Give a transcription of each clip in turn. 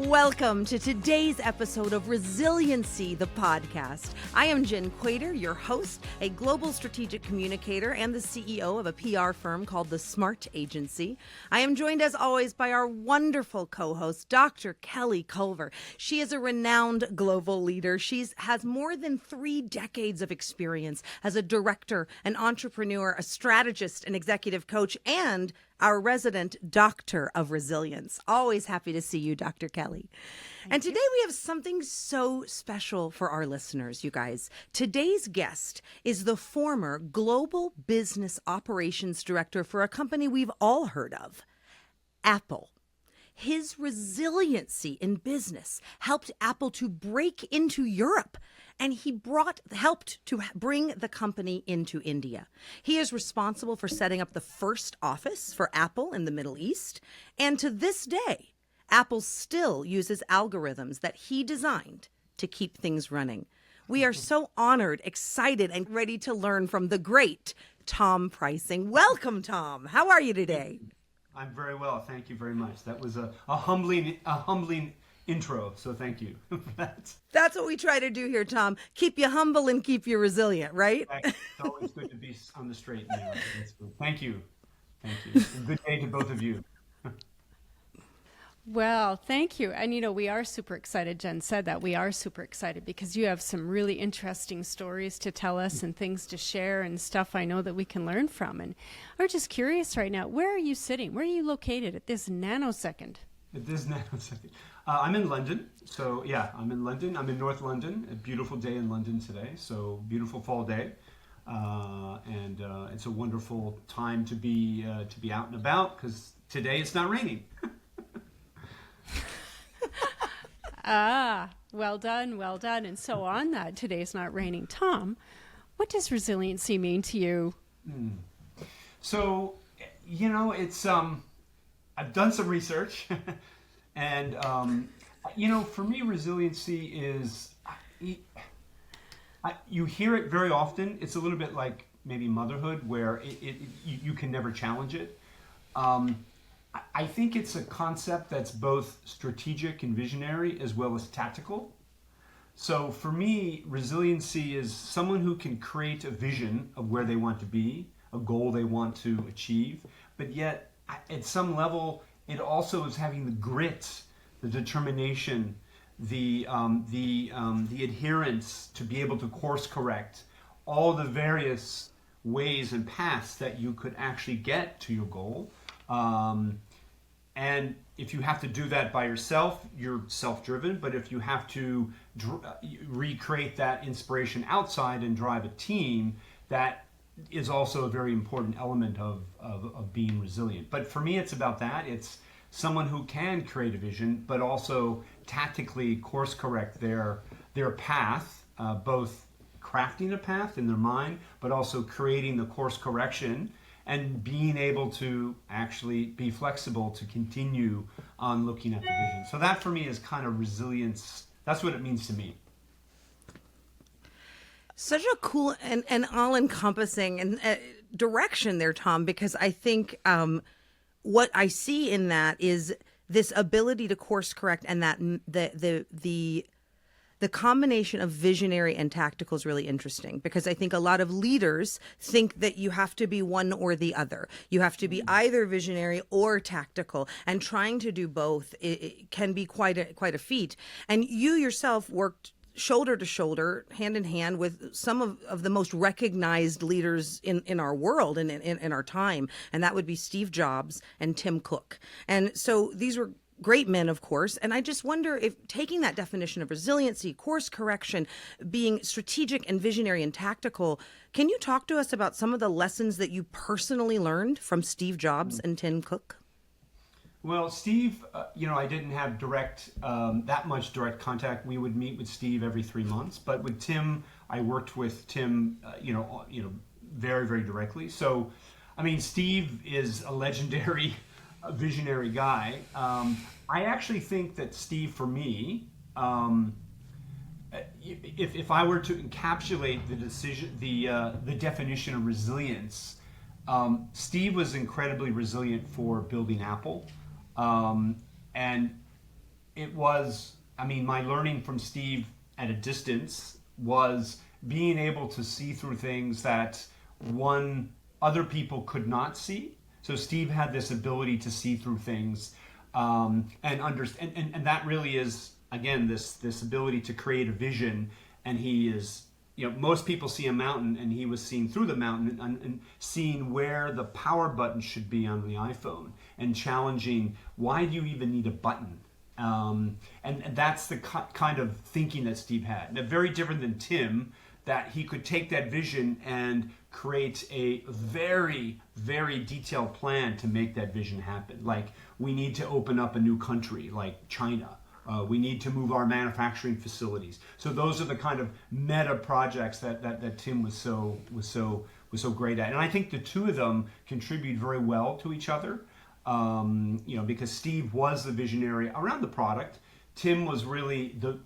Welcome to today's episode of Resiliency, the podcast. I am Jenn Quader, your host, a global strategic communicator and the CEO of a PR firm called The Smart Agency. I am joined as always by our wonderful co-host, Dr. Kelly Culver. She is a renowned global leader. She has more than 3 decades of experience as a director, an entrepreneur, a strategist, an executive coach, and our resident doctor of resilience. Always happy to see you, Dr. Kelly. And today we have something so special for our listeners, you guys. Today's guest is the former global business operations director for a company we've all heard of, Apple. His resiliency in business helped Apple to break into Europe, and he helped to bring the company into India. He is responsible for setting up the first office for Apple in the Middle East, and to this day, Apple still uses algorithms that he designed to keep things running. We are so honored, excited, and ready to learn from the great Tom Preising. Welcome, Tom. How are you today? I'm very well. Thank you very much. That was a humbling intro, so thank you for that. That's what we try to do here, Tom. Keep you humble and keep you resilient, right? It's always good to be on the straight and narrow. That's good. Thank you. Thank you. A good day to both of you. Well, thank you. And, we are super excited. Jenn said that. We are super excited because you have some really interesting stories to tell us and things to share and stuff I know that we can learn from. And we're just curious right now, where are you sitting? Where are you located at this nanosecond? At this nanosecond. I'm in London. So, yeah, I'm in London. I'm in North London. A beautiful day in London today. So, beautiful fall day. And it's a wonderful time to be out and about because today it's not raining. Well done, well done. And so on that, today's not raining. Tom, what does resiliency mean to you? So, it's, I've done some research and, for me, resiliency is, you hear it very often. It's a little bit like maybe motherhood where you can never challenge it. I think it's a concept that's both strategic and visionary as well as tactical. So for me, resiliency is someone who can create a vision of where they want to be, a goal they want to achieve, but yet at some level, it also is having the grit, the determination, the adherence to be able to course correct all the various ways and paths that you could actually get to your goal. And if you have to do that by yourself, you're self-driven. But if you have to recreate that inspiration outside and drive a team, that is also a very important element of being resilient. But for me, it's about that. It's someone who can create a vision, but also tactically course correct their path, both crafting a path in their mind, but also creating the course correction and being able to actually be flexible to continue on looking at the vision. So that for me is kind of resilience. That's what it means to me. Such a cool and all-encompassing direction there, Tom, because I think what I see in that is this ability to course correct, and that the combination of visionary and tactical is really interesting, because I think a lot of leaders think that you have to be one or the other. You have to be either visionary or tactical, and trying to do both it can be quite a feat. And you yourself worked shoulder to shoulder, hand in hand with some of the most recognized leaders in our world and in our time. And that would be Steve Jobs and Tim Cook. And so these were great men, of course. And I just wonder if taking that definition of resiliency, course correction, being strategic and visionary and tactical, can you talk to us about some of the lessons that you personally learned from Steve Jobs and Tim Cook? Well, Steve, I didn't have that much direct contact. We would meet with Steve every 3 months, but with Tim, I worked with Tim, very, very directly. So, Steve is a legendary visionary guy. I actually think that Steve, for me, if I were to encapsulate the definition of resilience, Steve was incredibly resilient for building Apple, and it was, I mean, my learning from Steve at a distance was being able to see through things that other people could not see. So Steve had this ability to see through things, and understand, and that really is, again, this ability to create a vision. And he is, most people see a mountain, and he was seeing through the mountain and seeing where the power button should be on the iPhone, and challenging, why do you even need a button? And that's the kind of thinking that Steve had. Now, very different than Tim, that he could take that vision and create a very, very detailed plan to make that vision happen. Like, we need to open up a new country like China. We need to move our manufacturing facilities. So those are the kind of meta projects that Tim was so great at. And I think the two of them contribute very well to each other. Because Steve was the visionary around the product. Tim was really the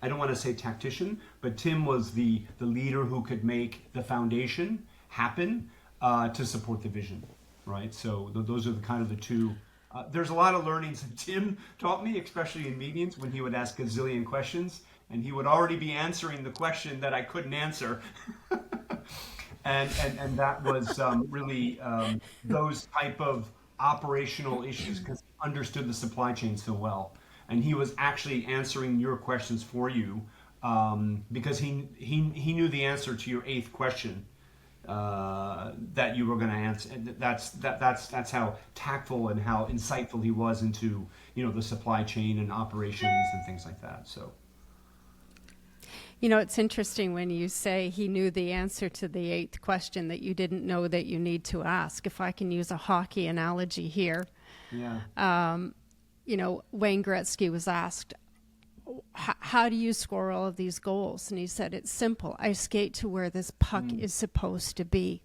I don't want to say tactician, but Tim was the leader who could make the foundation happen to support the vision, right? So those are the two. There's a lot of learnings that Tim taught me, especially in meetings when he would ask a zillion questions, and he would already be answering the question that I couldn't answer. And that was really those type of operational issues, because he understood the supply chain so well, and he was actually answering your questions for you, because he knew the answer to your 8th question that you were going to answer. And that's how tactful and how insightful he was into the supply chain and operations and things like that. So. It's interesting when you say he knew the answer to the 8th question that you didn't know that you need to ask. If I can use a hockey analogy here, Wayne Gretzky was asked, how do you score all of these goals? And he said, it's simple. I skate to where this puck is supposed to be,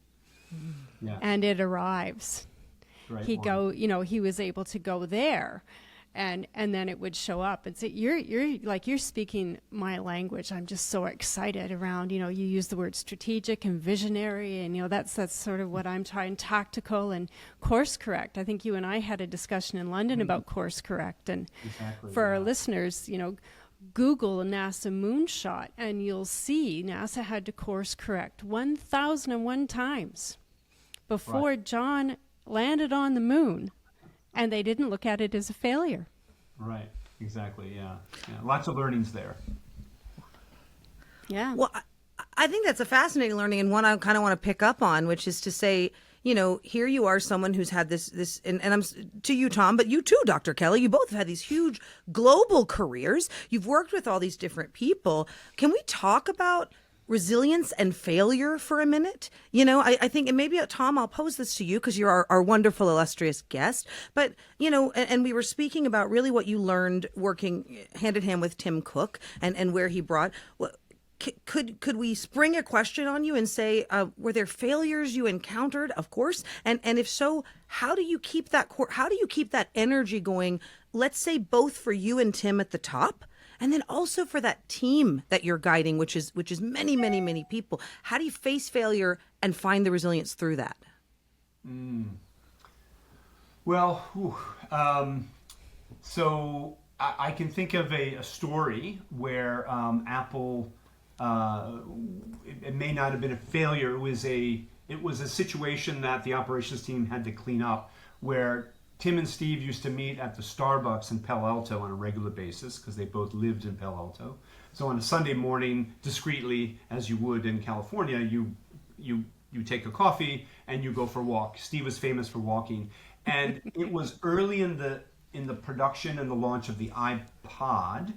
and it arrives. He was able to go there. And then it would show up. And so you're speaking my language. I'm just so excited around, you use the word strategic and visionary, and that's sort of what I'm trying, tactical and course correct. I think you and I had a discussion in London about course correct. And for our listeners, Google NASA moonshot, and you'll see NASA had to course correct 1,001 times before John landed on the moon. And they didn't look at it as a failure. Right, exactly, yeah. Lots of learnings there. Yeah. Well, I think that's a fascinating learning, and one I kind of want to pick up on, which is to say, here you are, someone who's had this, and I'm to you, Tom, but you too, Dr. Kelly. You both have had these huge global careers. You've worked with all these different people. Can we talk about resilience and failure for a minute? I think, and maybe, Tom, I'll pose this to you because you're our wonderful, illustrious guest. But, and we were speaking about really what you learned working hand in hand with Tim Cook and where he brought. Could we spring a question on you and say, were there failures you encountered? Of course. And if so, how do you keep that energy going? Let's say both for you and Tim at the top, and then also for that team that you're guiding, which is many, many, many people. How do you face failure and find the resilience through that? Well, so I can think of a story where Apple, it may not have been a failure. It was a situation that the operations team had to clean up, where Tim and Steve used to meet at the Starbucks in Palo Alto on a regular basis because they both lived in Palo Alto. So on a Sunday morning, discreetly, as you would in California, you take a coffee and you go for a walk. Steve was famous for walking, and it was early in the production and the launch of the iPod,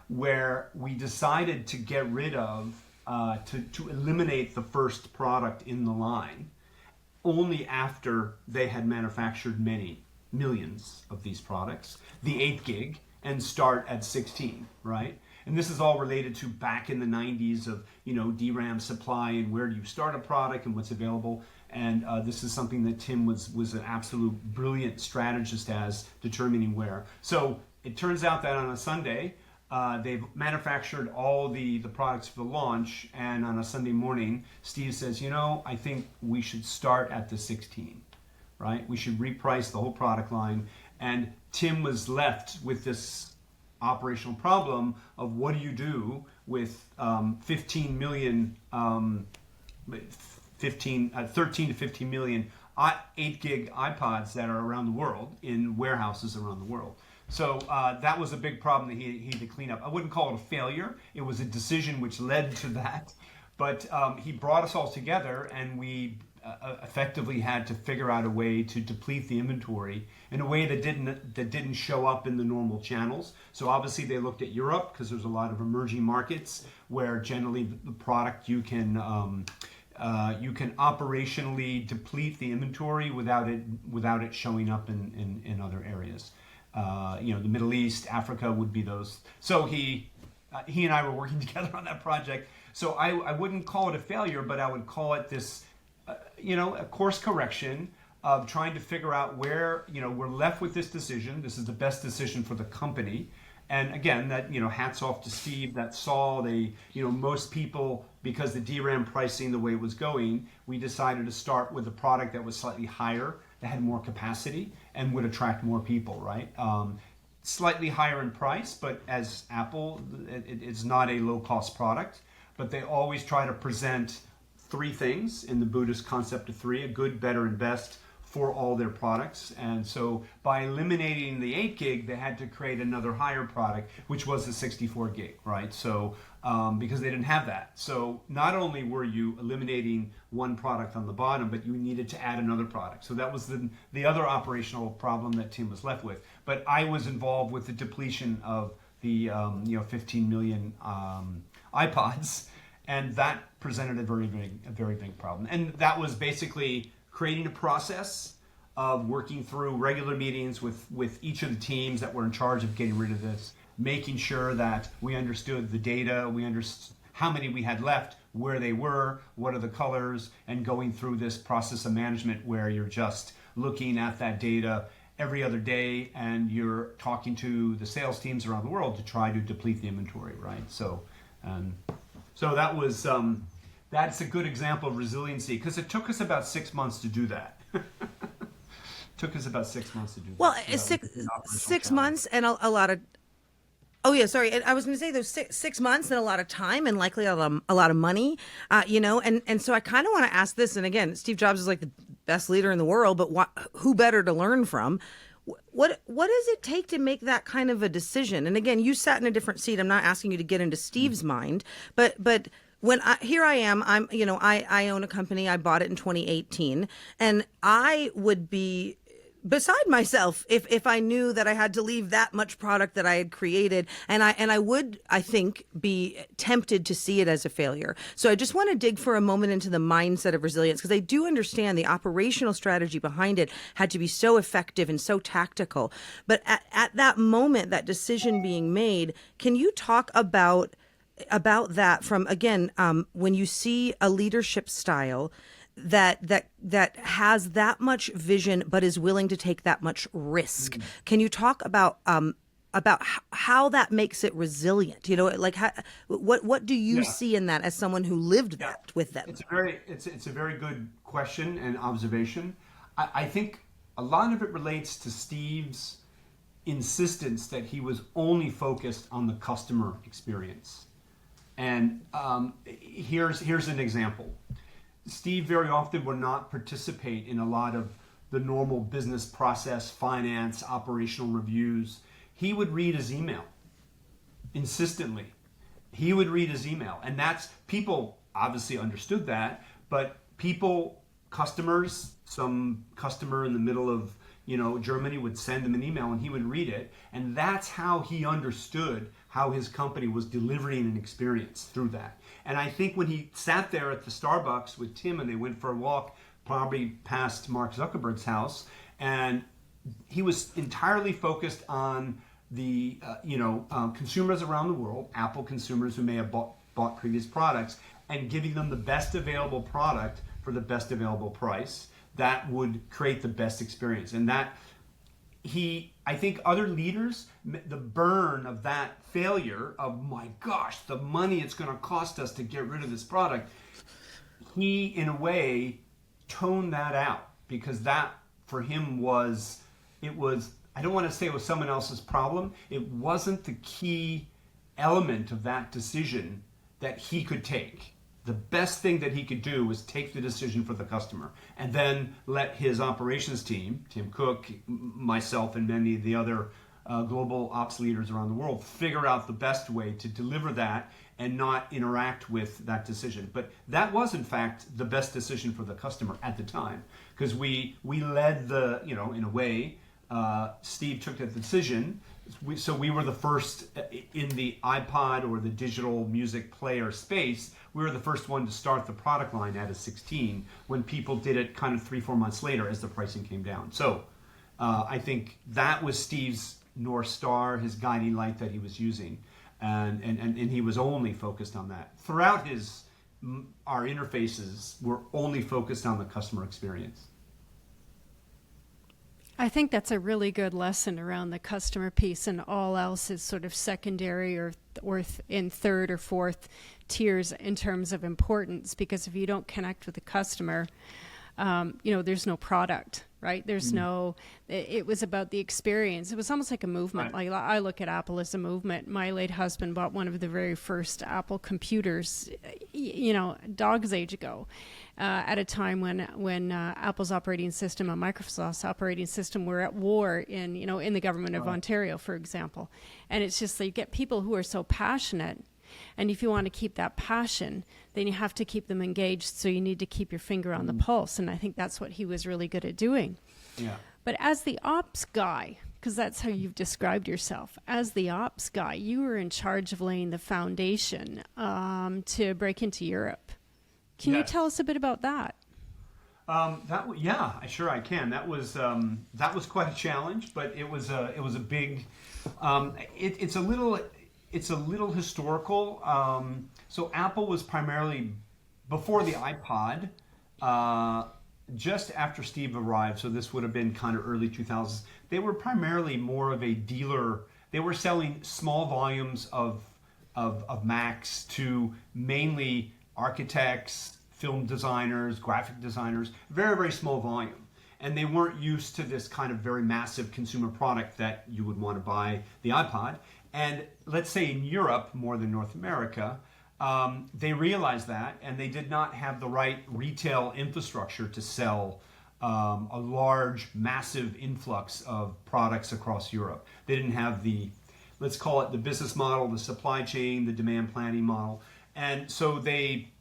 where we decided to get rid of to eliminate the first product in the line only after they had manufactured millions of these products, the 8 gig, and start at 16, right? And this is all related to back in the 90s of, DRAM supply and where do you start a product and what's available. And this is something that Tim was an absolute brilliant strategist as determining where. So it turns out that on a Sunday, they've manufactured all the products for the launch, and on a Sunday morning, Steve says, I think we should start at the 16. Right? We should reprice the whole product line. And Tim was left with this operational problem of what do you do with 13 to 15 million 8 gig iPods that are around the world in warehouses around the world. So that was a big problem that he had to clean up. I wouldn't call it a failure. It was a decision which led to that. But he brought us all together, and we effectively had to figure out a way to deplete the inventory in a way that didn't show up in the normal channels. So obviously they looked at Europe because there's a lot of emerging markets where generally the product you can operationally deplete the inventory without it showing up in other areas. The Middle East, Africa would be those. So he and I were working together on that project. So I wouldn't call it a failure, but I would call it this, a course correction of trying to figure out where, we're left with this decision. This is the best decision for the company. And again, that, hats off to Steve that saw most people, because the DRAM pricing the way it was going, we decided to start with a product that was slightly higher, that had more capacity and would attract more people, right? Slightly higher in price, but as Apple, it's not a low-cost product, but they always try to present three things in the Buddhist concept of three: a good, better, and best for all their products. And so by eliminating the 8 gig, they had to create another higher product, which was the 64 gig, right? So because they didn't have that. So not only were you eliminating one product on the bottom, but you needed to add another product. So that was the other operational problem that Tim was left with. But I was involved with the depletion of the 15 million iPods, and that presented a very big problem. And that was basically creating a process of working through regular meetings with each of the teams that were in charge of getting rid of this, making sure that we understood the data, we understood how many we had left, where they were, what are the colors, and going through this process of management where you're just looking at that data every other day and you're talking to the sales teams around the world to try to deplete the inventory, right? So that was that's a good example of resiliency, because it took us about 6 months to do that. Well, 6 months and a lot of. Oh yeah, sorry. I was going to say there's 6 months and a lot of time and likely a lot of money, and so I kind of want to ask this. And again, Steve Jobs is like the best leader in the world, but who better to learn from? What does it take to make that kind of a decision? And again, you sat in a different seat. I'm not asking you to get into Steve's mind, but when I am, I own a company. I bought it in 2018, and I would be beside myself if I knew that I had to leave that much product that I had created, and I would, I think, be tempted to see it as a failure. So I just want to dig for a moment into the mindset of resilience, because I do understand the operational strategy behind it had to be so effective and so tactical. But at that moment, that decision being made, can you talk about that from, again, when you see a leadership style that has that much vision but is willing to take that much risk? Can you talk about how that makes it resilient? What do you see in that as someone who lived that with them? It's a very good question and observation. I think a lot of it relates to Steve's insistence that he was only focused on the customer experience. And here's an example. Steve very often would not participate in a lot of the normal business process, finance, operational reviews. He would read his email insistently. He would read his email. And people obviously understood that, but customers, some customer in the middle of Germany would send him an email and he would read it. And that's how he understood how his company was delivering an experience through that. And I think when he sat there at the Starbucks with Tim and they went for a walk, probably past Mark Zuckerberg's house, and he was entirely focused on the consumers around the world, Apple consumers who may have bought previous products, and giving them the best available product for the best available price that would create the best experience. And that I think other leaders, the burn of that failure of, my gosh, the money it's going to cost us to get rid of this product, he in a way toned that out, because that for him was I don't want to say it was someone else's problem. It wasn't the key element of that decision that he could take. The best thing that he could do was take the decision for the customer and then let his operations team, Tim Cook, myself, and many of the other global ops leaders around the world, figure out the best way to deliver that and not interact with that decision. But that was, in fact, the best decision for the customer at the time, because we led the, in a way, Steve took the decision. So we were the first in the iPod or the digital music player space. We were the first one to start the product line at a 16 when people did it kind of 3-4 months later as the pricing came down. So I think that was Steve's North Star, his guiding light that he was using. And he was only focused on that. Throughout our interfaces were only focused on the customer experience. I think that's a really good lesson around the customer piece, and all else is sort of secondary or in third or fourth tiers in terms of importance, because if you don't connect with the customer, there's no product, right? There's it was about the experience. It was almost like a movement. Right. Like, I look at Apple as a movement. My late husband bought one of the very first Apple computers, dog's age ago, at a time when Apple's operating system and Microsoft's operating system were at war in the government of Ontario, for example. And it's just like, you get people who are so passionate. And if you want to keep that passion, then you have to keep them engaged. So you need to keep your finger on the pulse. And I think that's what he was really good at doing. Yeah. But as the ops guy, because that's how you've described yourself, as the ops guy, you were in charge of laying the foundation to break into Europe. Can you tell us a bit about that? Sure I can. That was quite a challenge, but it was a big. It's a little historical. So Apple was primarily, before the iPod, just after Steve arrived, so this would have been kind of early 2000s, they were primarily more of a dealer. They were selling small volumes of Macs to mainly architects, film designers, graphic designers, very, very small volume. And they weren't used to this kind of very massive consumer product that you would want to buy the iPod. And let's say in Europe, more than North America, they realized that, and they did not have the right retail infrastructure to sell a large, massive influx of products across Europe. They didn't have let's call it the business model, the supply chain, the demand planning model. And so they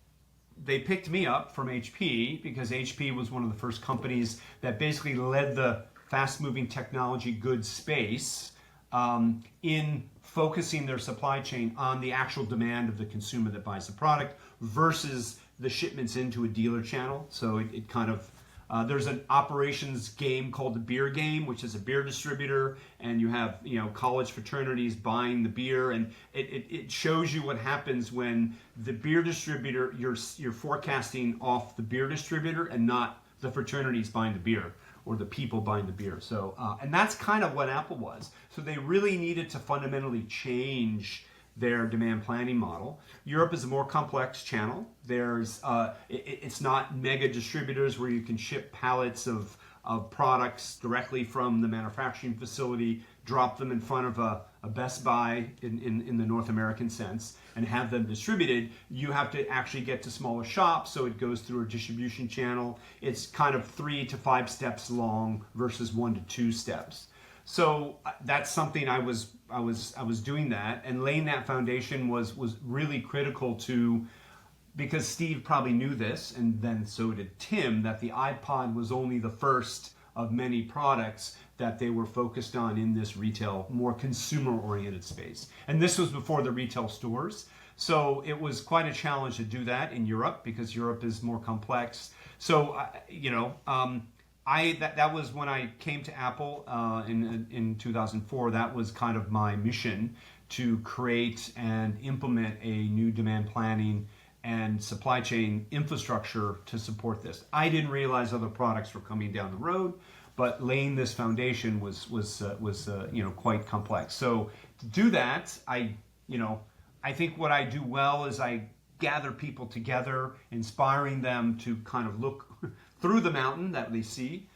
picked me up from HP, because HP was one of the first companies that basically led the fast-moving technology goods space in focusing their supply chain on the actual demand of the consumer that buys the product versus the shipments into a dealer channel. So it kind of, there's an operations game called the beer game, which is a beer distributor, and you have college fraternities buying the beer, and it shows you what happens when the beer distributor, you're forecasting off the beer distributor and not the fraternities buying the beer, or the people buying the beer. So, and that's kind of what Apple was. So they really needed to fundamentally change their demand planning model. Europe is a more complex channel. There's, it's not mega distributors where you can ship pallets of products directly from the manufacturing facility, drop them in front of a Best Buy in the North American sense, and have them distributed. You have to actually get to smaller shops, so it goes through a distribution channel. It's kind of 3 to 5 steps long versus 1 to 2 steps. So that's something I was doing that, and laying that foundation was really critical to, because Steve probably knew this, and then so did Tim, that the iPod was only the first of many products that they were focused on in this retail, more consumer-oriented space. And this was before the retail stores. So it was quite a challenge to do that in Europe, because Europe is more complex. So, that was when I came to Apple in 2004. That was kind of my mission, to create and implement a new demand planning and supply chain infrastructure to support this. I didn't realize other products were coming down the road, but laying this foundation was quite complex. So to do that, I think what I do well is I gather people together, inspiring them to kind of look through the mountain that they see,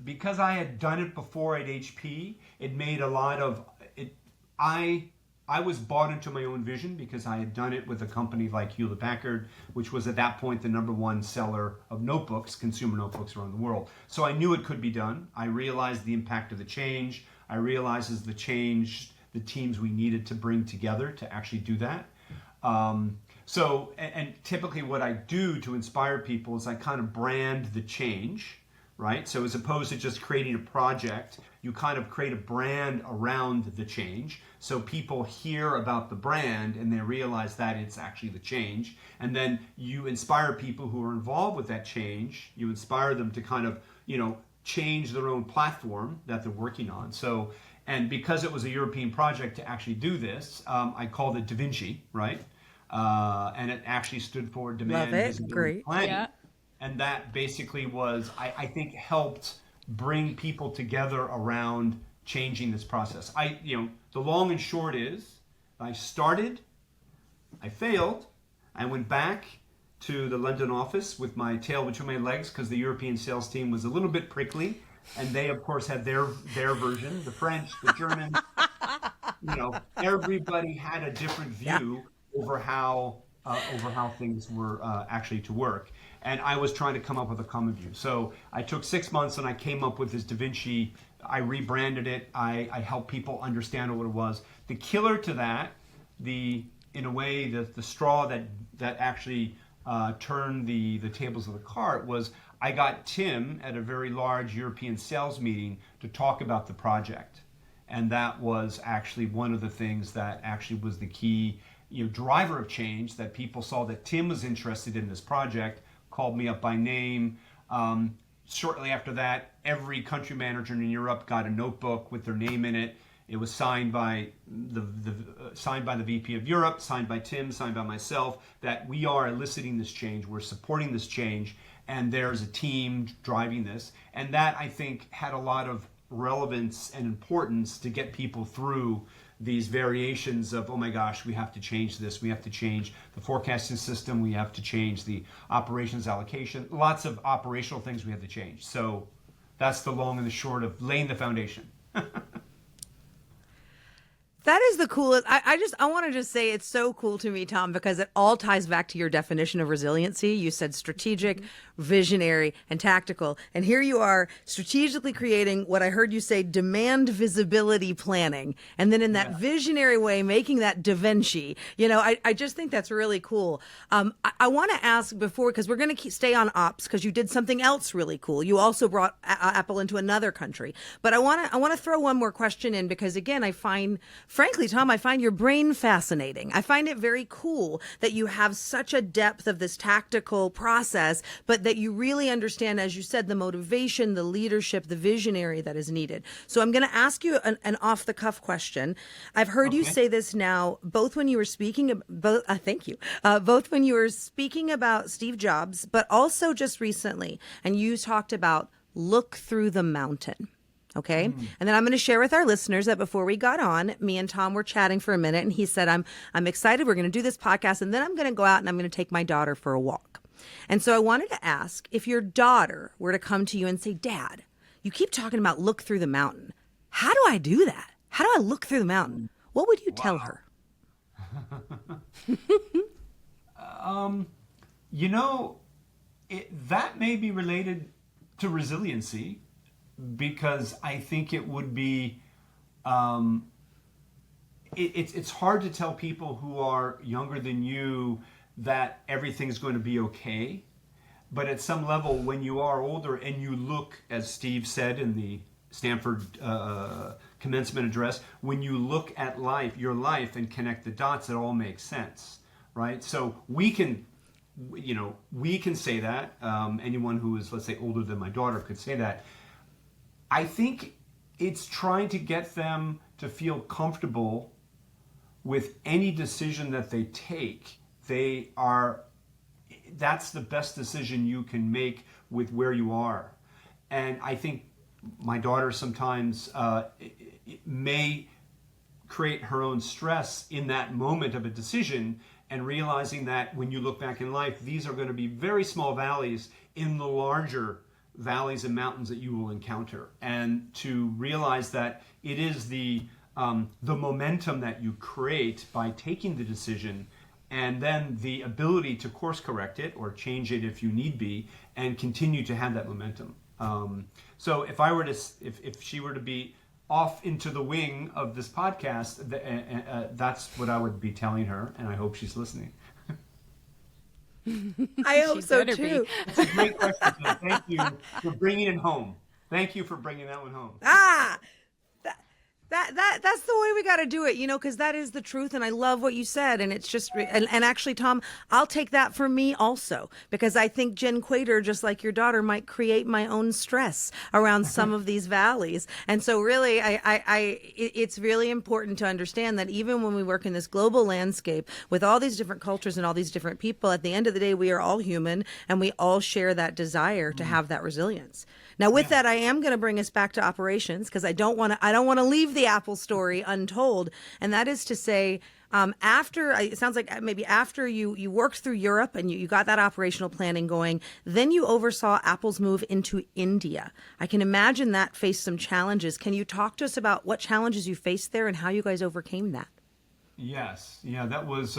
because I had done it before at HP, it made a lot of it. I was bought into my own vision because I had done it with a company like Hewlett Packard, which was at that point the #1 seller of notebooks, consumer notebooks around the world. So I knew it could be done. I realized the impact of the change. I realized as the change, the teams we needed to bring together to actually do that. And typically what I do to inspire people is I kind of brand the change, right? So as opposed to just creating a project, you kind of create a brand around the change. So people hear about the brand and they realize that it's actually the change. And then you inspire people who are involved with that change. You inspire them to kind of, change their own platform that they're working on. So, and because it was a European project to actually do this, I called it Da Vinci, right? And it actually stood for Demand Love it. Visibility Great. Planning. Yeah. And that basically was, I think, helped bring people together around changing this process. The long and short is, I started, I failed, I went back to the London office with my tail between my legs because the European sales team was a little bit prickly, and they of course had their version, the French, the German, everybody had a different view over how things were actually to work. And I was trying to come up with a common view. So I took 6 months and I came up with this Da Vinci. I rebranded it. I helped people understand what it was. The killer to that, in a way, the straw that actually turned the tables of the cart was I got Tim at a very large European sales meeting to talk about the project. And that was actually one of the things that actually was the key driver of change, that people saw that Tim was interested in this project, called me up by name. Shortly after that, every country manager in Europe got a notebook with their name in it. It was signed by the VP of Europe, signed by Tim, signed by myself, that we are eliciting this change, we're supporting this change, and there's a team driving this. And that, I think, had a lot of relevance and importance to get people through these variations of, oh my gosh, we have to change this, we have to change the forecasting system, we have to change the operations allocation, lots of operational things we have to change. So that's the long and the short of laying the foundation. That is the coolest. I want to just say it's so cool to me, Tom, because it all ties back to your definition of resiliency. You said strategic, visionary, and tactical. And here you are strategically creating what I heard you say, demand visibility planning. And then in that visionary way, making that Da Vinci. I just think that's really cool. I want to ask before, because we're going to stay on ops, because you did something else really cool. You also brought Apple into another country. But I want to throw one more question in, because again, frankly, Tom, I find your brain fascinating. I find it very cool that you have such a depth of this tactical process, but that you really understand, as you said, the motivation, the leadership, the visionary that is needed. So I'm going to ask you an off-the-cuff question. I've heard you say this now, both when you were speaking, both when you were speaking about Steve Jobs, but also just recently, and you talked about look through the mountain. Okay. And then I'm going to share with our listeners that before we got on, me and Tom were chatting for a minute, and he said, I'm excited. We're going to do this podcast, and then I'm going to go out and I'm going to take my daughter for a walk. And so I wanted to ask, if your daughter were to come to you and say, Dad, you keep talking about look through the mountain. How do I do that? How do I look through the mountain? What would you tell her? That may be related to resiliency, because I think it would be, it's hard to tell people who are younger than you that everything's going to be okay. But at some level, when you are older and you look, as Steve said in the Stanford commencement address, when you look at your life and connect the dots, it all makes sense, right? So we can say that. Anyone who is, let's say, older than my daughter could say that. I think it's trying to get them to feel comfortable with any decision that they take. That's the best decision you can make with where you are. And I think my daughter sometimes may create her own stress in that moment of a decision, and realizing that when you look back in life, these are going to be very small valleys in the larger valleys and mountains that you will encounter, and to realize that it is the momentum that you create by taking the decision, and then the ability to course correct it or change it if you need be, and continue to have that momentum. So if I were to, if she were to be off into the wing of this podcast, that's what I would be telling her, and I hope she's listening. I hope so too. It's a great question. So thank you for bringing it home. Thank you for bringing that one home. That's the way we got to do it, because that is the truth. And I love what you said. And it's just, and actually, Tom, I'll take that for me also, because I think Jenn Quader, just like your daughter, might create my own stress around some of these valleys. And so really, it's really important to understand that even when we work in this global landscape with all these different cultures and all these different people, at the end of the day, we are all human and we all share that desire to have that resilience. Now, with that, I am going to bring us back to operations, because I don't want to leave the Apple story untold. And that is to say, it sounds like maybe after you worked through Europe and you got that operational planning going, then you oversaw Apple's move into India. I can imagine that faced some challenges. Can you talk to us about what challenges you faced there and how you guys overcame that? Yes. Yeah, that was,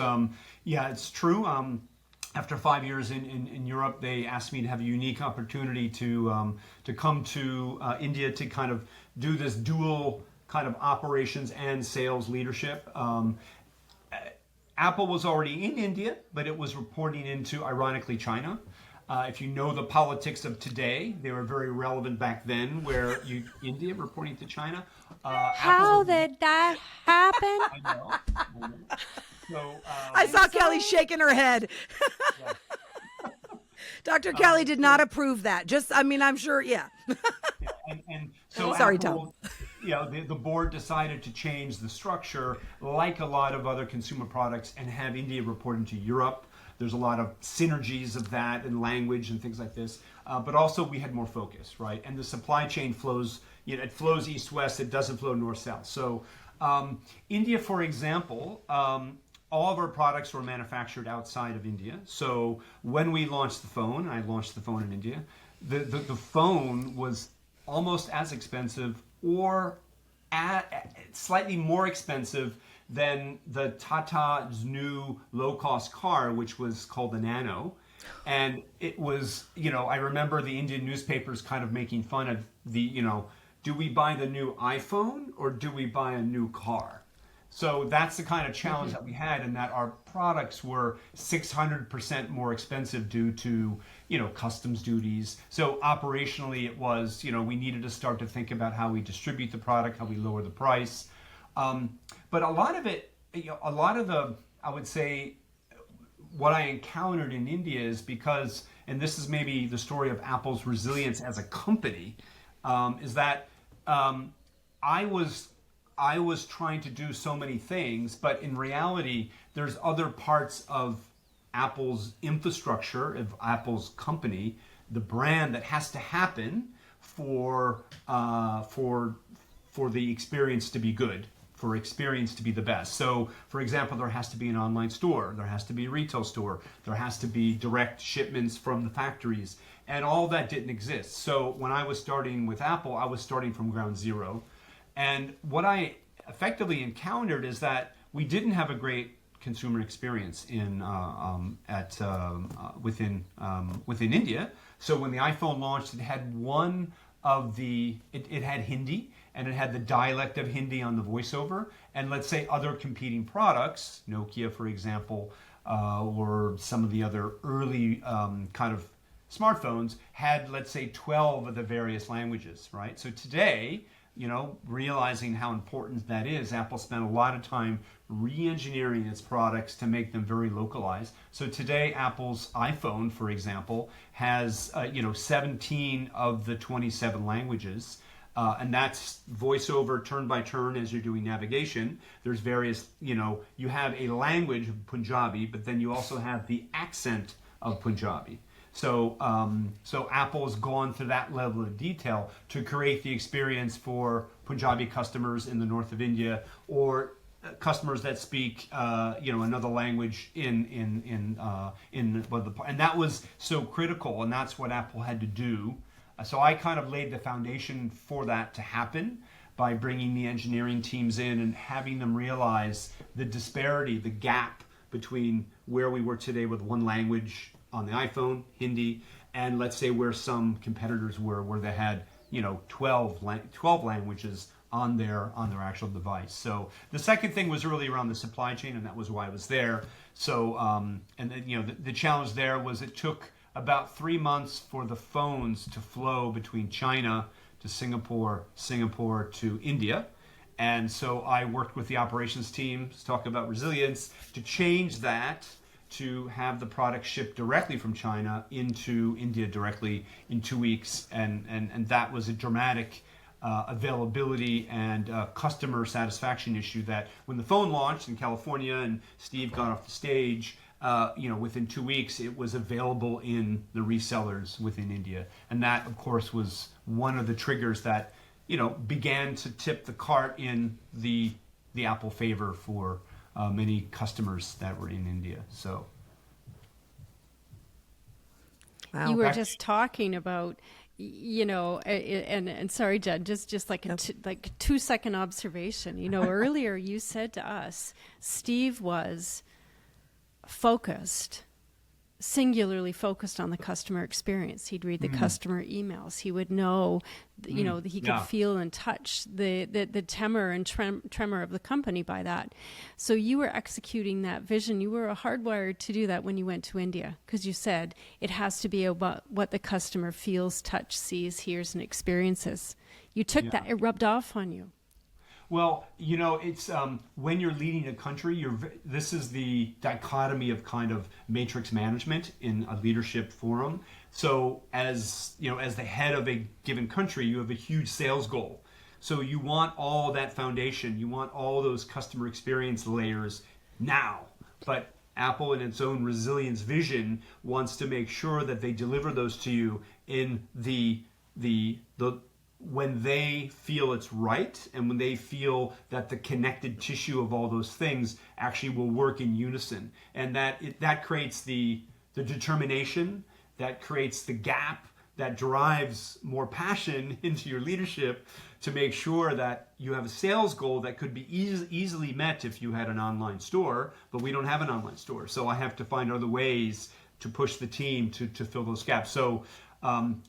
it's true. After 5 years in Europe, they asked me to have a unique opportunity to come to India to kind of do this dual kind of operations and sales leadership. Apple was already in India, but it was reporting into, ironically, China. If you know the politics of today, they were very relevant back then, where India reporting to China. How did that happen? I know. So, I saw Kelly shaking her head. Dr. Kelly did not approve that. I'm sure, yeah. And so Sorry, Apple, Tom. The board decided to change the structure, like a lot of other consumer products, and have India report into Europe. There's a lot of synergies of that and language and things like this. But also we had more focus, right? And the supply chain flows, it flows east-west, it doesn't flow north-south. So India, for example, all of our products were manufactured outside of India. So when we launched the phone, I launched the phone in India, the phone was almost as expensive or slightly more expensive than the Tata's new low-cost car, which was called the Nano. And it was, I remember the Indian newspapers kind of making fun of do we buy the new iPhone or do we buy a new car? So that's the kind of challenge that we had, in that our products were 600% more expensive due to, customs duties. So operationally it was, we needed to start to think about how we distribute the product, how we lower the price. But a lot of it, I would say, what I encountered in India is because, and this is maybe the story of Apple's resilience as a company, is that I was trying to do so many things, but in reality, there's other parts of Apple's infrastructure, of Apple's company, the brand, that has to happen for the experience to be good, for experience to be the best. So, for example, there has to be an online store, there has to be a retail store, there has to be direct shipments from the factories, and all that didn't exist. So when I was starting with Apple, I was starting from ground zero. And what I effectively encountered is that we didn't have a great consumer experience within India. So when the iPhone launched, it had it had Hindi, and it had the dialect of Hindi on the voiceover. And let's say other competing products, Nokia, for example, or some of the other early kind of smartphones had, let's say, 12 of the various languages, right? So today, realizing how important that is, Apple spent a lot of time re-engineering its products to make them very localized. So today, Apple's iPhone, for example, has 17 of the 27 languages, and that's voiceover turn by turn as you're doing navigation. There's various, you have a language of Punjabi, but then you also have the accent of Punjabi. So Apple has gone to that level of detail to create the experience for Punjabi customers in the north of India, or customers that speak another language and that was so critical, and that's what Apple had to do So I kind of laid the foundation for that to happen by bringing the engineering teams in and having them realize the disparity, the gap between where we were today with one language on the iPhone, Hindi, and let's say where some competitors were, where they had 12 languages on their actual device. So the second thing was really around the supply chain, and that was why I was there. So and then, the challenge there was it took about 3 months for the phones to flow between China to Singapore to India. And so I worked with the operations team to talk about resilience to change that to have the product shipped directly from China into India directly in 2 weeks. And that was a dramatic availability and customer satisfaction issue that when the phone launched in California and Steve got off the stage, within 2 weeks it was available in the resellers within India. And that, of course, was one of the triggers that began to tip the cart in the Apple favor for many customers that were in India. So, wow. You were just talking about, and sorry, Jenn, just like a 2-second observation. Earlier you said to us, Steve was singularly focused on the customer experience. He'd read the customer emails. He would know, that he could feel and touch the tremor and tremor of the company by that. So you were executing that vision. You were hardwired to do that when you went to India, because you said it has to be about what the customer feels, touch, sees, hears, and experiences. You took that. It rubbed off on you. Well, it's when you're leading a country, this is the dichotomy of kind of matrix management in a leadership forum. So as the head of a given country, you have a huge sales goal. So you want all that foundation, you want all those customer experience layers now. But Apple, in its own resilience vision, wants to make sure that they deliver those to you in the when they feel it's right, and when they feel that the connected tissue of all those things actually will work in unison. And that creates the determination, that creates the gap, that drives more passion into your leadership to make sure that you have a sales goal that could be easily met if you had an online store, but we don't have an online store. So I have to find other ways to push the team to fill those gaps. So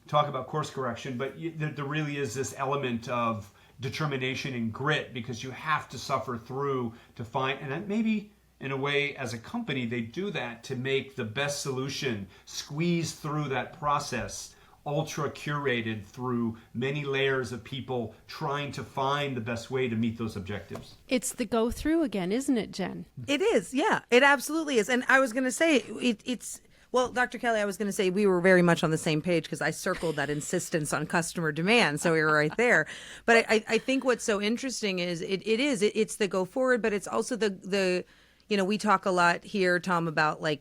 talk about course correction, but there really is this element of determination and grit, because you have to suffer through to find, and that maybe in a way as a company they do that to make the best solution, squeeze through that process, ultra curated through many layers of people trying to find the best way to meet those objectives. It's the go through again, isn't it, Jenn? It is, yeah, it absolutely is. And I was going to say it's. Well, Dr. Kelly, I was going to say we were very much on the same page, because I circled that insistence on customer demand. So we were right there. But I think what's so interesting is it's the go forward, but it's also the we talk a lot here, Tom, about my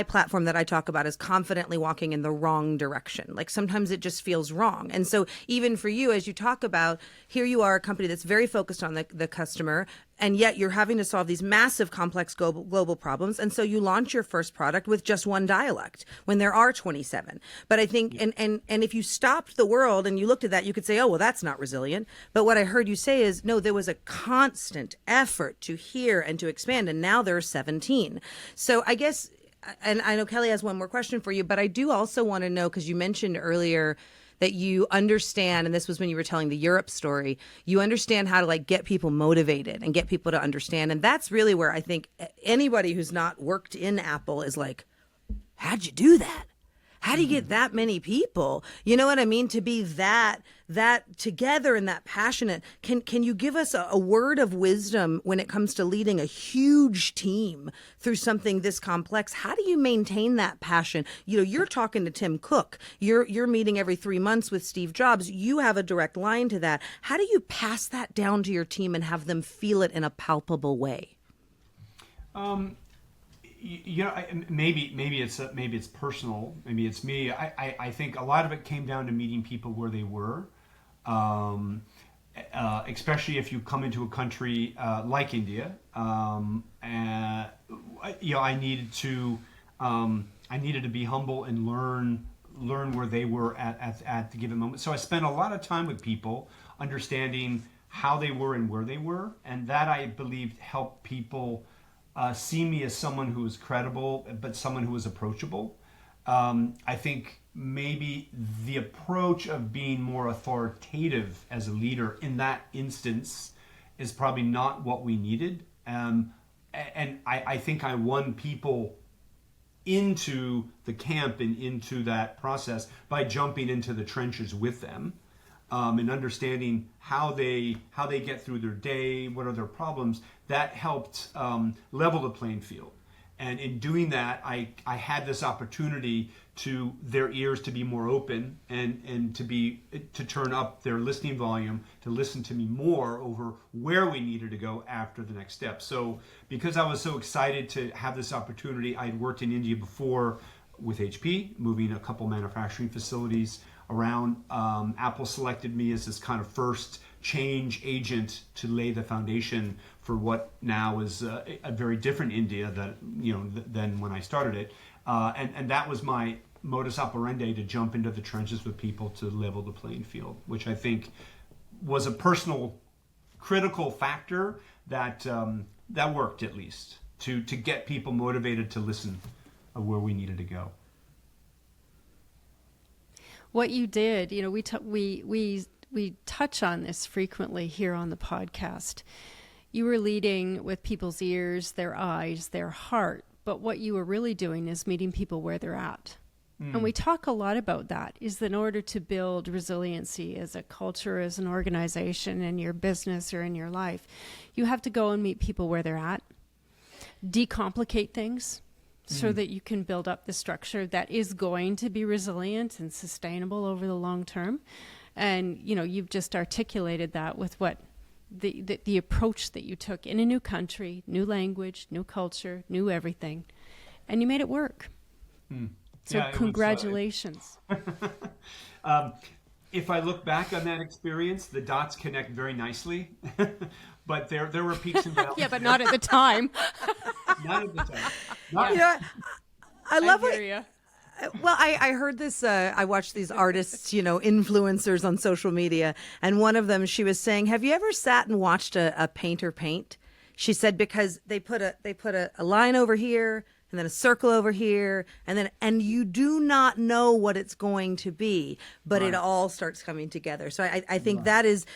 platform that I talk about is confidently walking in the wrong direction. Like sometimes it just feels wrong. And so even for you, as you talk about, here you are, a company that's very focused on the customer, and yet you're having to solve these massive, complex global problems. And so you launch your first product with just one dialect when there are 27. But I think, and if you stopped the world and you looked at that, you could say, oh, well, that's not resilient. But what I heard you say is, no, there was a constant effort to hear and to expand. And now there are 17. So I guess, and I know Kelly has one more question for you, but I do also want to know, because you mentioned earlier that you understand, and this was when you were telling the Europe story, you understand how to get people motivated and get people to understand. And that's really where I think anybody who's not worked in Apple is like, how'd you do that? How do you get that many people? You know what I mean? To be that together and that passionate. Can you give us a word of wisdom when it comes to leading a huge team through something this complex? How do you maintain that passion? You're talking to Tim Cook. You're meeting every 3 months with Steve Jobs. You have a direct line to that. How do you pass that down to your team and have them feel it in a palpable way? Maybe it's personal. Maybe it's me. I think a lot of it came down to meeting people where they were, especially if you come into a country like India. I needed to be humble and learn learn where they were at the given moment. So I spent a lot of time with people understanding how they were and where they were, and that I believe helped people see me as someone who was credible, but someone who was approachable. I think maybe the approach of being more authoritative as a leader in that instance is probably not what we needed. And I think I won people into the camp and into that process by jumping into the trenches with them, and understanding how they get through their day, what are their problems. That helped level the playing field. And in doing that, I had this opportunity to their ears to be more open and to turn up their listening volume, to listen to me more over where we needed to go after the next step. So because I was so excited to have this opportunity, I'd worked in India before with HP, moving a couple manufacturing facilities around. Apple selected me as this kind of first change agent to lay the foundation for what now is a very different India than when I started it, and that was my modus operandi, to jump into the trenches with people to level the playing field, which I think was a personal critical factor that worked, at least to get people motivated to listen where we needed to go. What you did, we touch on this frequently here on the podcast. You were leading with people's ears, their eyes, their heart, but what you were really doing is meeting people where they're at. And we talk a lot about that, is that in order to build resiliency as a culture, as an organization, in your business or in your life, you have to go and meet people where they're at, decomplicate things so that you can build up the structure that is going to be resilient and sustainable over the long term. And, you've just articulated that with what the approach that you took in a new country, new language, new culture, new everything, and you made it work. So yeah, congratulations. If I look back on that experience, the dots connect very nicely, but there were peaks and valleys. Yeah, but not at the time. Not at the time. I love I what. hear ya. Well, I heard this. I watched these artists, influencers on social media, and one of them, she was saying, "Have you ever sat and watched a painter paint?" She said, because they put a line over here, and then a circle over here, and you do not know what it's going to be, but it all starts coming together. So I think that is,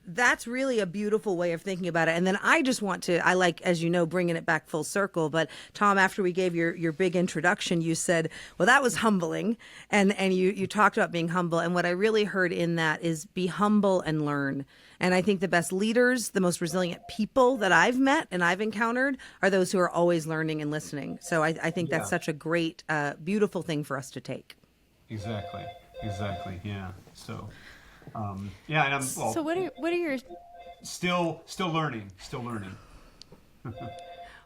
that's really a beautiful way of thinking about it. And then I just want to, I like, as you know, bringing it back full circle. But Tom, after we gave your big introduction, you said, well, that was humbling. And you talked about being humble. And what I really heard in that is be humble and learn. And I think the best leaders, the most resilient people that I've met and I've encountered are those who are always learning and listening. So I think that's such a great, beautiful thing for us to take. Exactly. Yeah. So, and I'm So what are your still learning.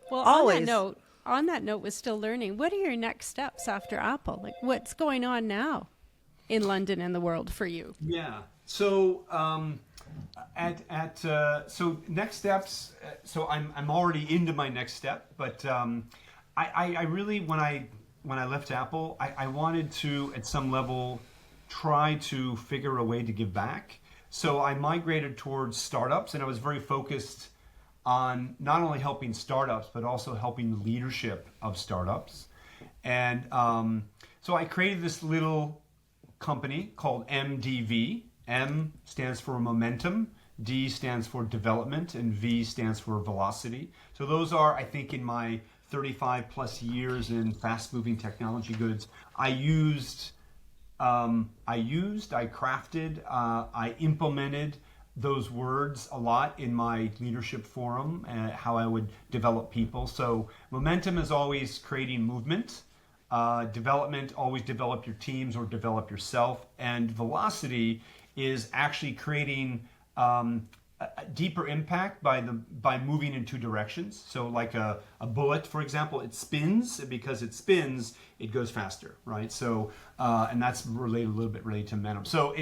Well, always. on that note with still learning, what are your next steps after Apple? Like, what's going on now in London and the world for you? Yeah. So so next steps. So I'm already into my next step, but I really, when I left Apple, I wanted to, at some level, try to figure a way to give back. So I migrated towards startups, and I was very focused on not only helping startups, but also helping the leadership of startups. And so I created this little company called MDV. M stands for momentum, D stands for development, and V stands for velocity. So those are, I think, in my 35 plus years in fast moving technology goods, I crafted, I implemented those words a lot in my leadership forum, how I would develop people. So momentum is always creating movement. Development, always develop your teams or develop yourself. And velocity is actually creating a deeper impact by moving in two directions. So like a bullet, for example, it spins, and because it spins, it goes faster, right? So and that's related a little bit related to momentum. So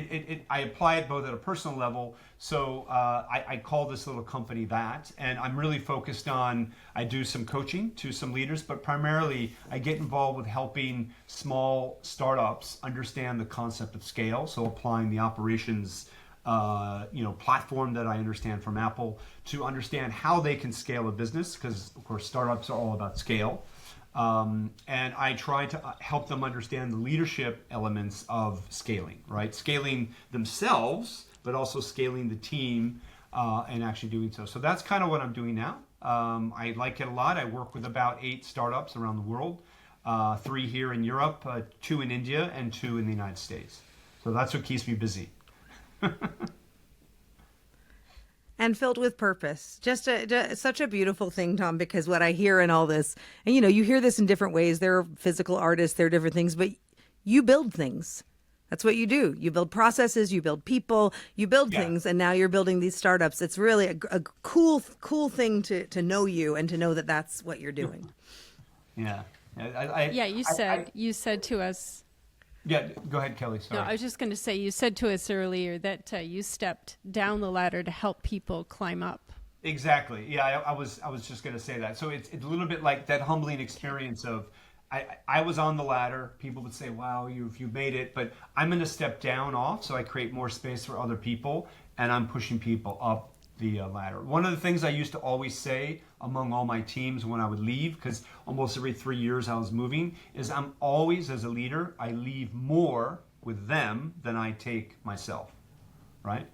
I apply it both at a personal level. So I call this little company that, and I'm really focused on, I do some coaching to some leaders, but primarily I get involved with helping small startups understand the concept of scale. So applying the operations platform that I understand from Apple to understand how they can scale a business, because of course startups are all about scale. And I try to help them understand the leadership elements of scaling, right? Scaling themselves, but also scaling the team and actually doing so. So that's kind of what I'm doing now. I like it a lot. I work with about 8 startups around the world, 3 here in Europe, 2 in India, and 2 in the United States. So that's what keeps me busy. And filled with purpose. Just such a beautiful thing, Tom, because what I hear in all this, and you hear this in different ways. There are physical artists, there are different things, but you build things. That's what you do. You build processes, you build people, you build things, and now you're building these startups. It's really a cool thing to know you and to know that that's what you're doing. Yeah. You said to us. Yeah, go ahead, Kelly. Sorry. No, I was just going to say, you said to us earlier that you stepped down the ladder to help people climb up. Exactly. Yeah, I was just going to say that. So it's a little bit like that humbling experience of, I was on the ladder. People would say, wow, you've made it. But I'm going to step down off so I create more space for other people. And I'm pushing people up the ladder. One of the things I used to always say among all my teams when I would leave, because almost every 3 years I was moving, is I'm always, as a leader, I leave more with them than I take myself, right?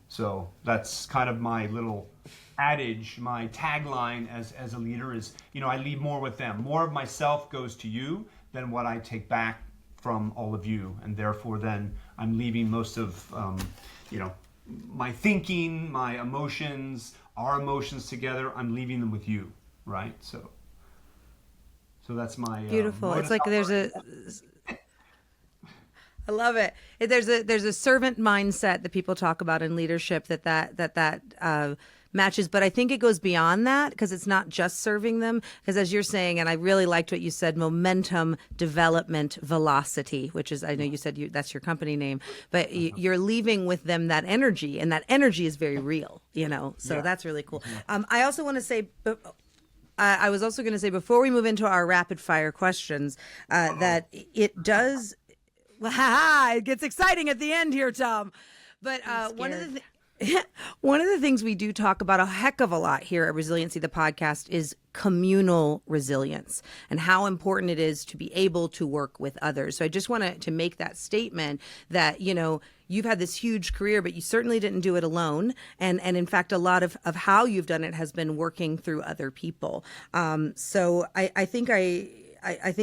So that's kind of my little adage, my tagline as a leader is, I leave more with them. More of myself goes to you than what I take back from all of you. And therefore then I'm leaving most of, my thinking, my emotions, our emotions together, I'm leaving them with you, right? So that's my beautiful. It's like I love it. There's a servant mindset that people talk about in leadership that matches, but I think it goes beyond that, because it's not just serving them. Because as you're saying, and I really liked what you said, momentum, development, velocity, which is, I know you said that's your company name, but you're leaving with them that energy, and that energy is very real, so that's really cool. I also want to say, I was also going to say, before we move into our rapid fire questions, that it does, it gets exciting at the end here, Tom. But one of the things we do talk about a heck of a lot here at Resiliency, the podcast, is communal resilience and how important it is to be able to work with others. So I just want to make that statement that, you've had this huge career, but you certainly didn't do it alone. And in fact, a lot of how you've done it has been working through other people. So I think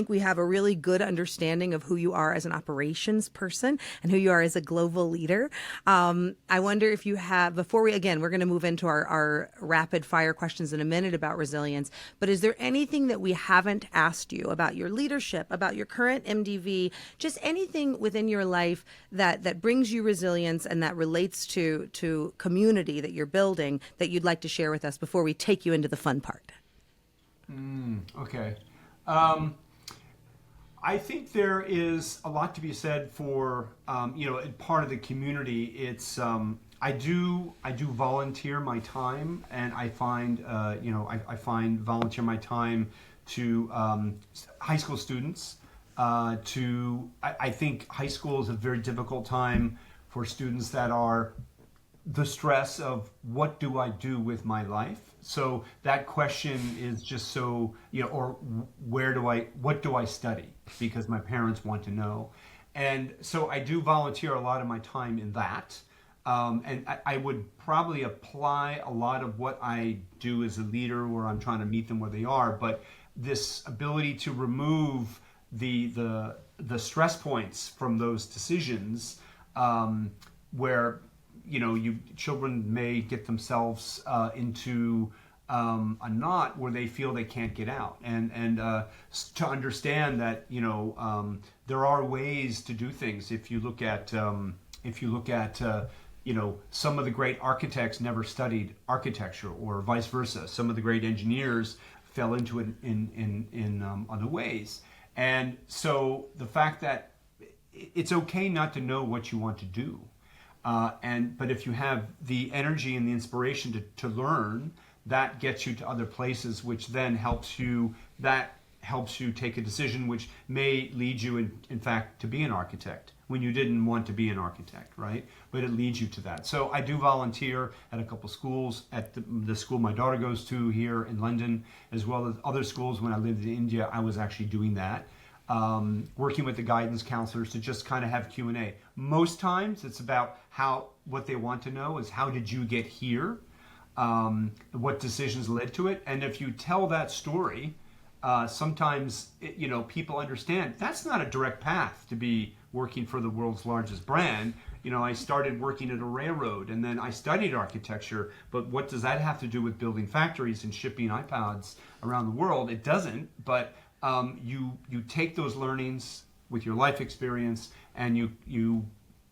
we have a really good understanding of who you are as an operations person and who you are as a global leader. I wonder if you have, we're going to move into our rapid fire questions in a minute about resilience, but is there anything that we haven't asked you about your leadership, about your current MDV, just anything within your life that brings you resilience and that relates to community that you're building that you'd like to share with us before we take you into the fun part? Okay. I think there is a lot to be said for, part of the community. It's, I do volunteer my time, and I find, I find volunteer my time to high school students. I think high school is a very difficult time for students that are the stress of what do I do with my life? So that question is just so, or what do I study? Because my parents want to know. And so I do volunteer a lot of my time in that. And I would probably apply a lot of what I do as a leader where I'm trying to meet them where they are. But this ability to remove the stress points from those decisions, where children may get themselves into a knot where they feel they can't get out, and to understand that there are ways to do things. If you look at some of the great architects never studied architecture, or vice versa. Some of the great engineers fell into it in other ways. And so the fact that it's okay not to know what you want to do, but if you have the energy and the inspiration to learn, that gets you to other places, which then helps you take a decision which may lead you in fact to be an architect when you didn't want to be an architect, right? But it leads you to that. So I do volunteer at a couple schools, at the school my daughter goes to here in London, as well as other schools. When I lived in India, I was actually doing that, working with the guidance counselors to just kind of have Q&A. Most times it's about what they want to know is, how did you get here? What decisions led to it? And if you tell that story, sometimes people understand that's not a direct path to be working for the world's largest brand. I started working at a railroad, and then I studied architecture, but what does that have to do with building factories and shipping iPods around the world? It doesn't, but you take those learnings with your life experience, and you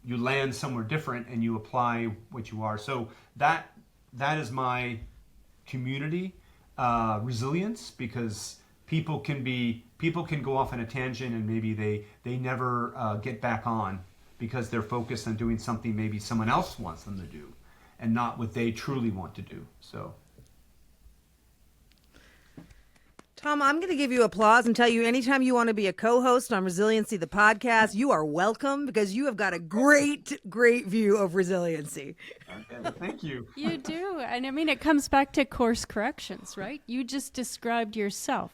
land somewhere different, and you apply what you are. So that is my community resilience, because people can go off on a tangent, and maybe they never get back on, because they're focused on doing something maybe someone else wants them to do, and not what they truly want to do. So, Tom, I'm going to give you applause and tell you, anytime you want to be a co-host on Resiliency, the podcast, you are welcome, because you have got a great view of resiliency. okay, thank you. You do. And I mean, it comes back to course corrections, right? You just described yourself,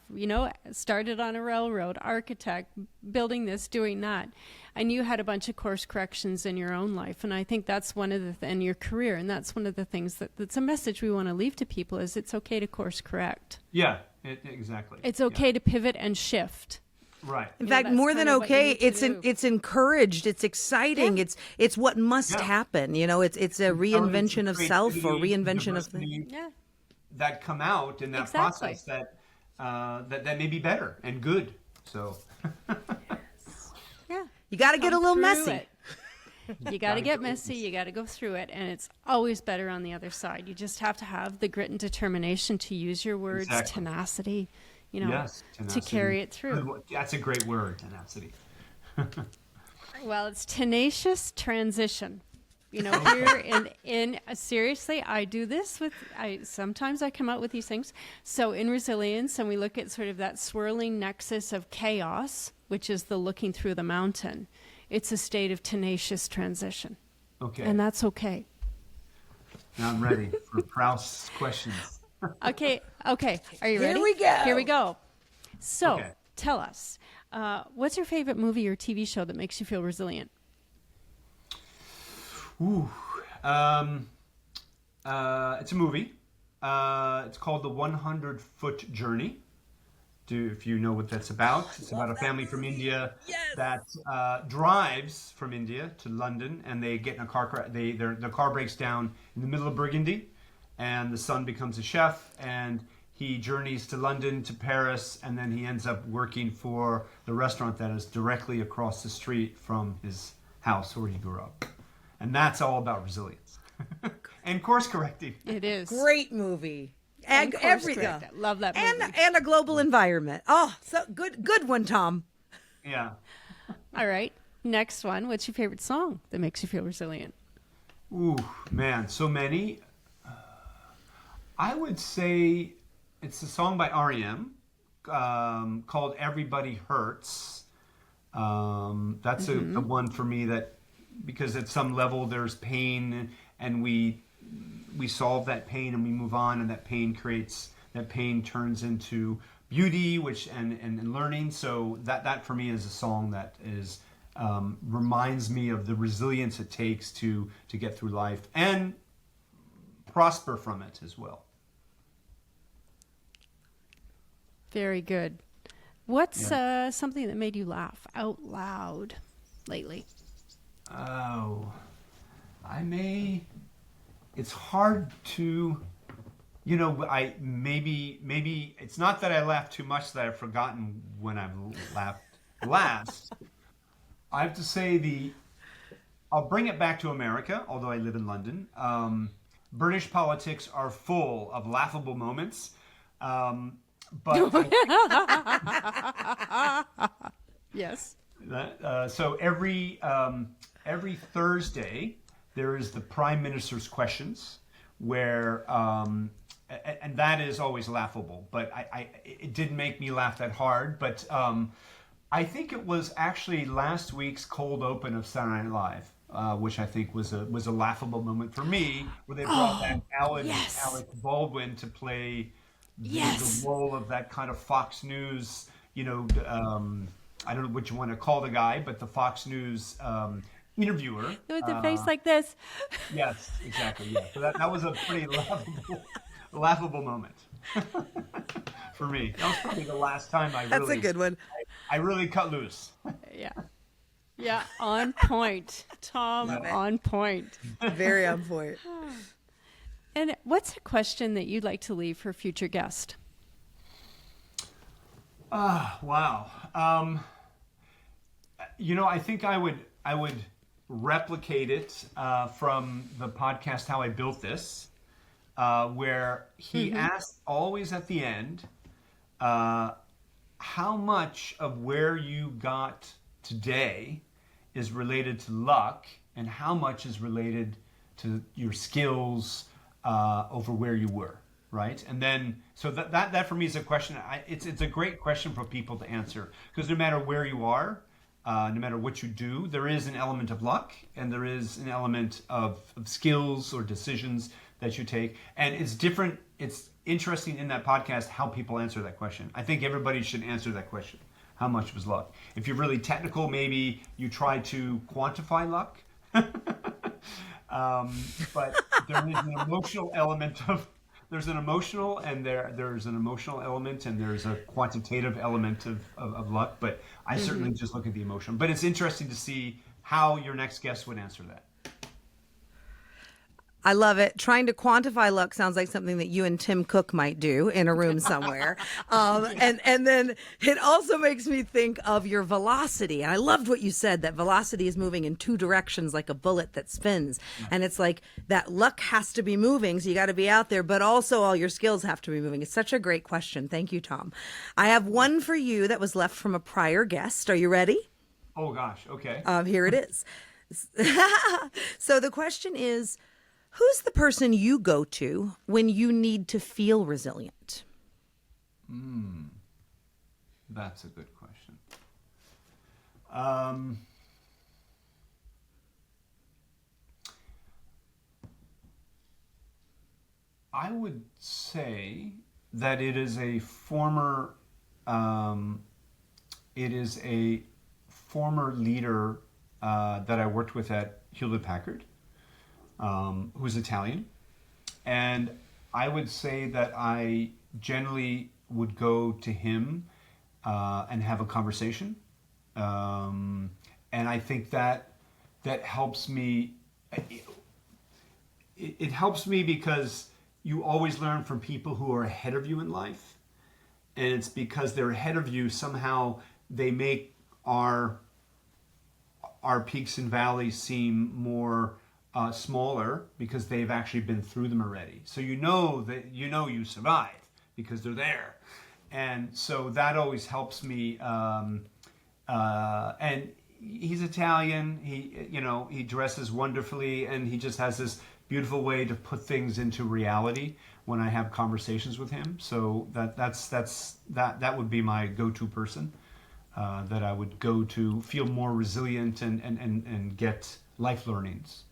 started on a railroad, architect, building this, doing that. And you had a bunch of course corrections in your own life. And I think that's one of in your career. And that's one of the things that's a message we want to leave to people, is it's okay to course correct. Yeah, exactly. It's okay to pivot and shift. Right. In fact, more than okay, it's encouraged. It's exciting. Yeah. It's what must happen. It's a reinvention of self, or reinvention of things. Yeah. That come out in that process that may be better and good. So. Yeah. You got to get a little messy. You got to get messy. You got to go through it. And it's always better on the other side. You just have to have the grit and determination to use your words, tenacity, Yes, to carry it through. That's a great word, tenacity. Well, it's tenacious transition. Here in seriously, I do this sometimes I come out with these things. So in resilience, and we look at sort of that swirling nexus of chaos, which is the looking through the mountain. It's a state of tenacious transition. Okay. And that's okay. Now I'm ready for Proust's questions. Okay. Are you ready? Here we go. So, Tell us, what's your favorite movie or TV show that makes you feel resilient? Ooh. It's a movie. It's called The 100-Foot Journey. If you know what that's about. It's about a family from India that drives from India to London, and they get in a car crash. The car breaks down in the middle of Burgundy, and the son becomes a chef, and he journeys to London, to Paris, and then he ends up working for the restaurant that is directly across the street from his house where he grew up. And that's all about resilience and course correcting. It is. Great movie. Everything. Love that movie. And a global environment. Oh, so good one, Tom. Yeah. All right. Next one. What's your favorite song that makes you feel resilient? Ooh, man, so many. I would say it's a song by R.E.M. Called "Everybody Hurts." That's the one for me, that because at some level there's pain, and we solve that pain and we move on, and that pain turns into beauty, and learning. So that for me is a song that is reminds me of the resilience it takes to get through life and prosper from it as well. Very good. What's something that made you laugh out loud lately? Oh, it's hard to, maybe it's not that I laugh too much that I've forgotten when I've laughed last. I have to say I'll bring it back to America, although I live in London. British politics are full of laughable moments. But Yes. so every Thursday there is the Prime Minister's questions, where and that is always laughable. But it didn't make me laugh that hard. But I think it was actually last week's cold open of Saturday Night Live. Which I think was a laughable moment for me, where they brought back yes. Alec Baldwin to play Yes. the role of that kind of Fox News, I don't know what you want to call the guy, but the Fox News interviewer. With the face like this. Yes, exactly. Yeah. So that was a pretty laughable moment for me. That was probably the last time That's a good one. I really cut loose. Yeah. Yeah, on point. Tom, on point. Very on point. And what's a question that you'd like to leave for future guests? Wow. I think I would replicate it from the podcast How I Built This, where he asked always at the end, how much of where you got today is related to luck, and how much is related to your skills over where you were, right? And then, so that for me is a question. It's a great question for people to answer, because no matter where you are, no matter what you do, there is an element of luck, and there is an element of skills or decisions that you take, and it's different. It's interesting in that podcast how people answer that question. I think everybody should answer that question. How much was luck? If you're really technical, maybe you try to quantify luck. But there is an emotional element there's an emotional and there's an emotional element, and there's a quantitative element of luck. But I certainly just look at the emotion. But it's interesting to see how your next guest would answer that. I love it. Trying to quantify luck sounds like something that you and Tim Cook might do in a room somewhere. And then it also makes me think of your velocity. And I loved what you said, that velocity is moving in two directions like a bullet that spins. And it's like that luck has to be moving, so you got to be out there, but also all your skills have to be moving. It's such a great question. Thank you, Tom. I have one for you that was left from a prior guest. Are you ready? Oh, gosh. Okay. Here it is. So the question is, who's the person you go to when you need to feel resilient? That's a good question. I would say that it is a former leader that I worked with at Hewlett-Packard, who's Italian. And I would say that I generally would go to him and have a conversation. And I think that helps me. It helps me because you always learn from people who are ahead of you in life. And it's because they're ahead of you, somehow they make our peaks and valleys seem more smaller, because they've actually been through them already. So you survive because they're there. And so that always helps me. And he's Italian. He dresses wonderfully, and he just has this beautiful way to put things into reality when I have conversations with him. So that would be my go-to person that I would go to feel more resilient and get life learnings.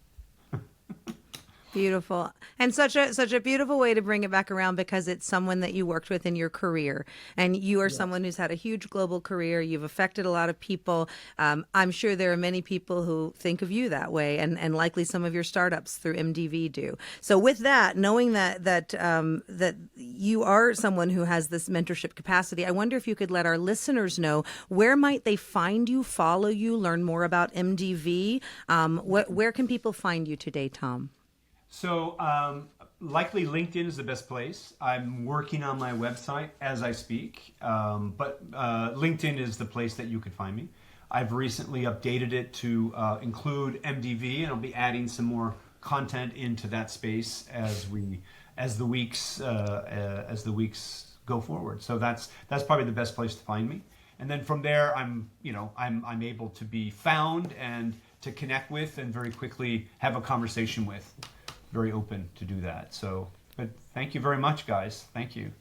Beautiful. And such a beautiful way to bring it back around, because it's someone that you worked with in your career, and you are someone who's had a huge global career. You've affected a lot of people. I'm sure there are many people who think of you that way, and likely some of your startups through MDV do. So with that, knowing that you are someone who has this mentorship capacity, I wonder if you could let our listeners know, where might they find you, follow you, learn more about MDV? Where can people find you today, Tom? So likely LinkedIn is the best place. I'm working on my website as I speak, but LinkedIn is the place that you could find me. I've recently updated it to include MDV, and I'll be adding some more content into that space as the weeks go forward. So that's probably the best place to find me. And then from there, I'm able to be found and to connect with, and very quickly have a conversation with. Very open to do that. So, but thank you very much, guys. Thank you.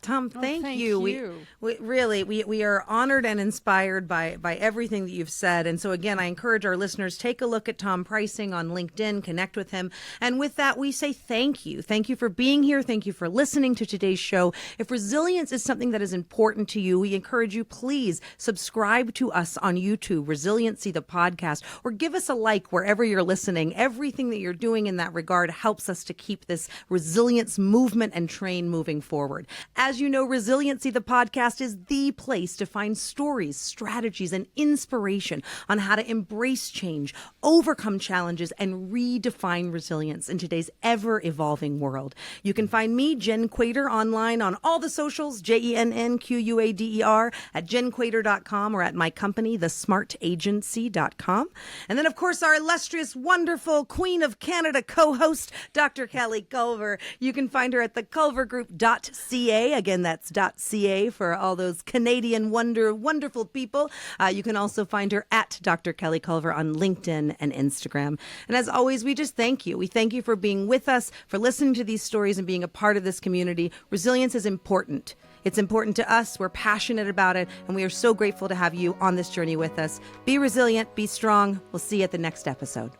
Tom, thank you. You. We are honored and inspired by everything that you've said. And so again, I encourage our listeners, take a look at Tom Preising on LinkedIn, connect with him. And with that, we say thank you. Thank you for being here. Thank you for listening to today's show. If resilience is something that is important to you, we encourage you, please subscribe to us on YouTube, Resiliency, the podcast, or give us a like wherever you're listening. Everything that you're doing in that regard helps us to keep this resilience movement and train moving forward. As you know, Resiliency, the podcast, is the place to find stories, strategies, and inspiration on how to embrace change, overcome challenges, and redefine resilience in today's ever-evolving world. You can find me, Jenn Quader, online on all the socials, JENNQUADER, at JennQuader.com, or at my company, thesmartagency.com. And then, of course, our illustrious, wonderful Queen of Canada co-host, Dr. Kelly Culver. You can find her at theculvergroup.ca. Again, that's .ca for all those Canadian wonderful people. You can also find her at Dr. Kelly Culver on LinkedIn and Instagram. And as always, we just thank you. We thank you for being with us, for listening to these stories and being a part of this community. Resilience is important. It's important to us. We're passionate about it, and we are so grateful to have you on this journey with us. Be resilient, be strong. We'll see you at the next episode.